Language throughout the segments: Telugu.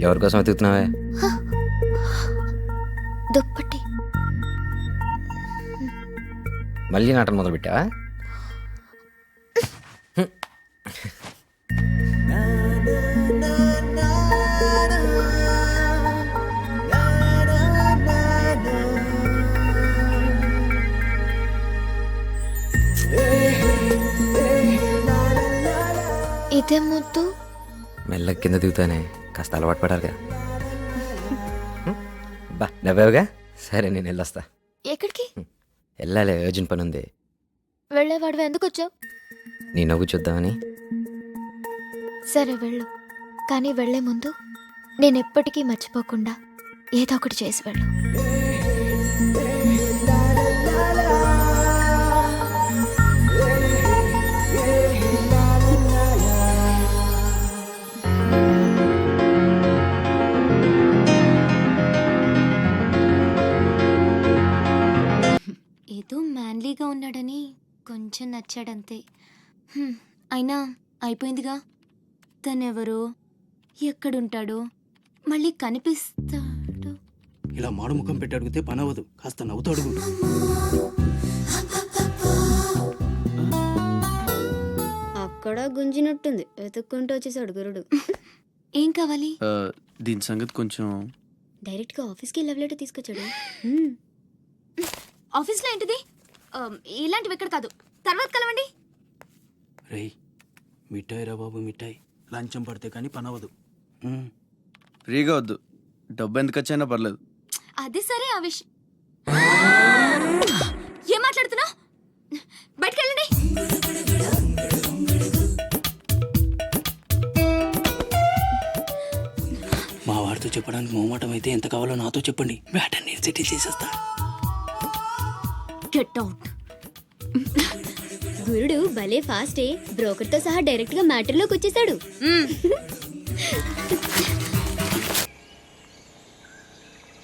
ఎవరి కోసం వెతుకుతున్నావే? దుప్పటి. మళ్ళీ నాటం మొదలు పెట్టావా? ఇదే ముద్దు. మెల్ల కింద దిగుతానే, కాస్త అలవాటు పడాలిగా. బా నవ్వావుగా, సరే నేను వెళ్ళొస్తా. ఎక్కడికి వెళ్ళాలి, అర్జెంట్ పని ఉంది. వెళ్ళేవాడు ఎందుకు వచ్చావు? నీ నవ్వు చూద్దామని. సరే వెళ్ళు, కానీ వెళ్లే ముందు నేను ఎప్పటికీ మర్చిపోకుండా ఏదో ఒకటి చేసి వెళ్ళు. ఏదో మ్యాన్లీగా ఉన్నాడని కొంచెం నచ్చాడంతే. అయినా అయిపోయిందిగా. తనెవరో, ఎక్కడుంటాడో, మళ్ళీ కనిపిస్తాడు. ఇలా మాడు ముఖం పెట్టి అడిగితే పని అవ్వదు, కాస్త నవ్వుతూ అడుగు. అక్కడ గుంజినట్టుంది, వెతుక్కుంటూ వచ్చేసాడు గురుడు. ఏం కావాలి? దీని సంగతి కొంచెం. డైరెక్ట్ గా ఆఫీస్కి లవ్ లెటర్ తీసుకొచ్చాడు. ఆఫీస్లో ఏంటిది? ఇలాంటివి ఎక్కడ కాదు, తర్వాత కలవండి. రేయ్ మిఠాయి రా బాబు, మిఠాయి. లంచం పడితే కానీ పని అవ్వదు. ఫ్రీగా వద్దు, డబ్బు ఎందుకు వచ్చైనా పర్లేదు. అది సరే, ఆ విషయం ఏం మాట్లాడుతున్నా? బయటకెళ్ళండి. మా వాడితో చెప్పడానికి మొహమాటం అయితే ఎంత కావాలో నాతో చెప్పండి, బ్యాటర్ నేను సెటిల్ చేసేస్తా. Get out. గురుడు భలే ఫాస్టే, బ్రోకర్ తో సహా డైరెక్ట్ గా మ్యాటర్ లోకి వచ్చేసాడు.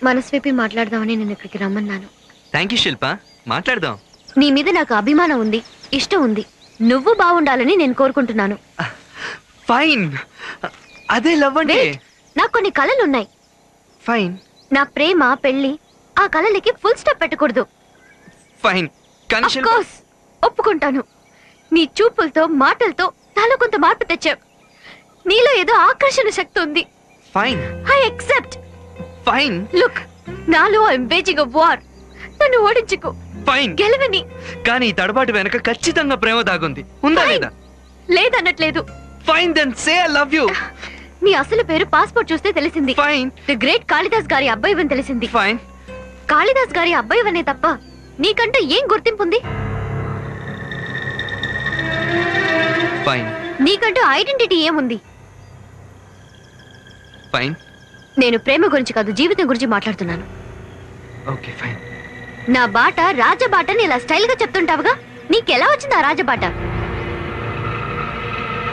మనస్విపి మాట్లాడదామని నేను ఇక్కడికి రమ్మన్నాను. థ్యాంక్ యూ శిల్ప, మాట్లాడదాం. నీ మీద నాకు అభిమానం ఉంది, ఇష్టం ఉంది. నువ్వు బాగుండాలని నేను కోరుకుంటున్నాను. ఫైన్, అదే లవ్ అంటే. నాకు కొన్ని కలలున్నాయి. ఫైన్. నా ప్రేమ, పెళ్లి, ఆ కలలకి ఫుల్ స్టాప్ పెట్టకూడదు. ఫైన్, కానీ ఆఫ్ కోర్స్ ఒప్పుకుంటాను. నీ చూపులతో, మాటలతో నాలో కొంత మార్పు తెచ్చావు. నీలో ఏదో ఆకర్షణ శక్తి ఉంది. Fine, I accept. Fine. Look, నాలో ఐఎమ్ వేజింగ్ ఎ వార్. నన్ను ఓడించుకో. ఫైన్, గెలవని. కానీ ఈ తడబాటు వెనక ఖచ్చితంగా ప్రేమ దాగుంది. ఉందా లేదా? లేదన్నట్లేదు. Fine, then say I love you. నీ అసలు పేరు పాస్పోర్ట్ చూస్తే తెలిసింది. ఫైన్. ది గ్రేట్ కాళిదాస్ గారి అబ్బాయివని తెలిసింది. ఫైన్. కాళిదాస్ గారి అబ్బాయివనే తప్ప నీకంటూ ఏం గుర్తింపు ఉంది? ఫైన్. నీకంటూ ఐడెంటిటీ ఏముంది? ఫైన్. నేను ప్రేమ గురించి కాదు, జీవితం గురించి మాట్లాడుతున్నాను. Okay fine. నా బాట రాజబాటని ఇలా స్టైల్ గా చెప్తుంటావుగా, నీకెలా వచ్చింది ఆ రాజబాట?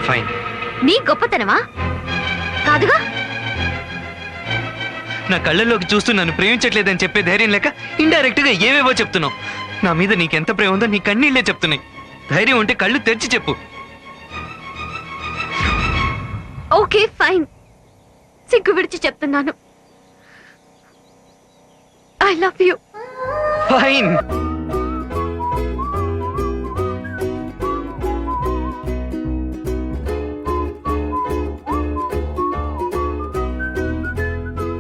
ఫైన్. నీ గొప్పతనమా? కాదుగా. నా కళ్ళల్లోకి చూస్తూ నన్ను ప్రేమించట్లేదని చెప్పే ధైర్యం లేక ఇండైరెక్ట్ గా ఏవేవో చెప్తున్నావు. నా మీద నీకెంత ప్రేమ ఉందో నీ కన్నీళ్లే చెప్తున్నాయి. ధైర్యం ఉంటే కళ్ళు తెరిచి చెప్పు. ఓకే ఫైన్, సిగ్గు విడిచి చెప్తున్నాను. I love you. ఫైన్.